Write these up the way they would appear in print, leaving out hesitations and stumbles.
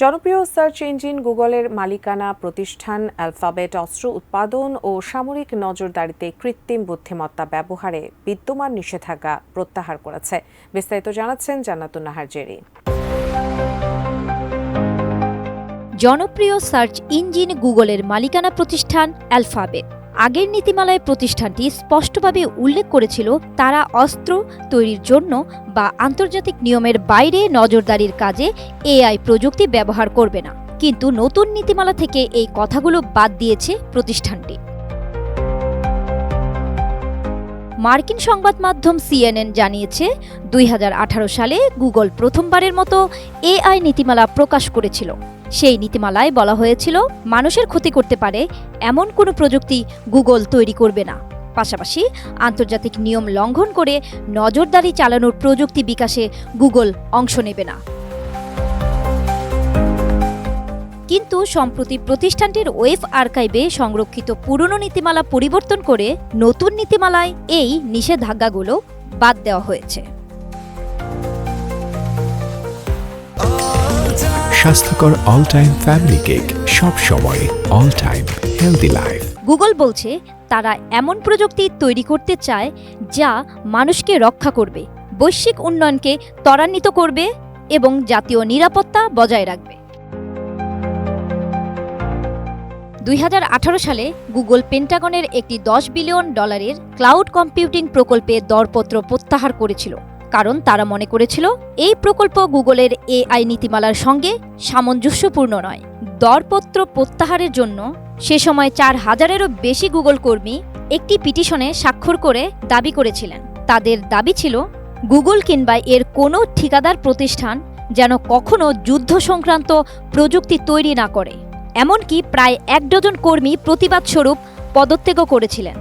জনপ্রিয় search engine গুগলের মালিকানা প্রতিষ্ঠান অ্যালফাবেট অস্ত্র উৎপাদন ও সামরিক নজরদারিতে কৃত্রিম বুদ্ধিমত্তা ব্যবহারে বিদ্যমান নিষেধাজ্ঞা প্রত্যাহার করেছে। বিস্তারিত জানাচ্ছেন জান্নাতুন নাহার জেরি। জনপ্রিয় সার্চ ইঞ্জিন গুগলের মালিকানা প্রতিষ্ঠান অ্যালফাবেট আগের নীতিমালায় প্রতিষ্ঠানটি স্পষ্টভাবে উল্লেখ করেছিল তারা অস্ত্র তৈরির জন্য বা আন্তর্জাতিক নিয়মের বাইরে নজরদারির কাজে এআই প্রযুক্তি ব্যবহার করবে না, কিন্তু নতুন নীতিমালা থেকে এই কথাগুলো বাদ দিয়েছে প্রতিষ্ঠানটি। মার্কিন সংবাদ মাধ্যম CNN জানিয়েছে 2018 সালে গুগল প্রথমবারের মতো এআই নীতিমালা প্রকাশ করেছিল। সেই নীতিমালায় বলা হয়েছিল মানুষের ক্ষতি করতে পারে এমন কোনো প্রযুক্তি গুগল তৈরি করবে না, পাশাপাশি আন্তর্জাতিক নিয়ম লঙ্ঘন করে নজরদারি চালানোর প্রযুক্তি বিকাশে গুগল অংশ নেবে না। কিন্তু সম্প্রতি প্রতিষ্ঠানটির ওয়েব আর্কাইভে সংরক্ষিত পুরনো নীতিমালা পরিবর্তন করে নতুন নীতিমালায় এই নিষেধাজ্ঞাগুলো বাদ দেওয়া হয়েছে। স্বাস্থ্যকর অল টাইম ফ্যামিলি কেক, সব সময় all time healthy life. Google বলছে তারা এমন প্রযুক্তি তৈরি করতে চায় যা মানুষকে রক্ষা করবে, বৈশ্বিক উন্নয়নকে ত্বরান্বিত করবে এবং জাতীয় নিরাপত্তা বজায় রাখবে। 2018 সালে গুগল পেন্টাগনের একটি $10 বিলিয়ন ক্লাউড কম্পিউটিং প্রকল্পে দরপত্র প্রত্যাহার করেছিল, কারণ তারা মনে করেছিল এই প্রকল্প গুগলের এআই নীতিমালার সঙ্গে সামঞ্জস্যপূর্ণ নয়। দরপত্র প্রত্যাহারের জন্য সে সময় 4000-এরও বেশি গুগল কর্মী একটি পিটিশনে স্বাক্ষর করে দাবি করেছিলেন। তাদের দাবি ছিল গুগল কিংবা এর কোনো ঠিকাদার প্রতিষ্ঠান যেন কখনো যুদ্ধ সংক্রান্ত প্রযুক্তি তৈরি না করে। এমনকি প্রায় 1 ডজন কর্মী প্রতিবাদস্বরূপ পদত্যাগও করেছিলেন।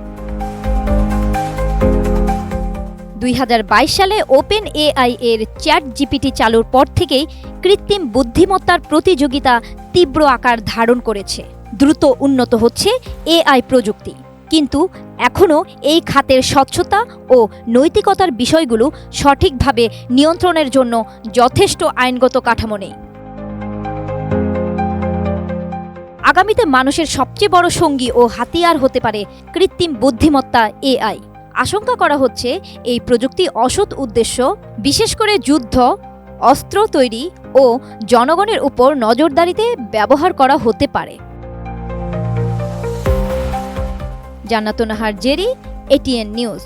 2022 সালে ওপেন এআই এর চ্যাট জিপিটি চালুর পর থেকেই কৃত্রিম বুদ্ধিমত্তার প্রতিযোগিতা তীব্র আকার ধারণ করেছে। দ্রুত উন্নত হচ্ছে এআই প্রযুক্তি, কিন্তু এখনও এই খাতের স্বচ্ছতা ও নৈতিকতার বিষয়গুলো সঠিকভাবে নিয়ন্ত্রণের জন্য যথেষ্ট আইনগত কাঠামো নেই। আগামীতে মানুষের সবচেয়ে বড় সঙ্গী ও হাতিয়ার হতে পারে কৃত্রিম বুদ্ধিমত্তা এআই। আশঙ্কা করা হচ্ছে এই প্রযুক্তি অসৎ উদ্দেশ্য, বিশেষ করে যুদ্ধ, অস্ত্র তৈরি ও জনগণের উপর নজরদারিতে ব্যবহার করা হতে পারে। জান্নাতুন নাহার জেরি, ATN নিউজ।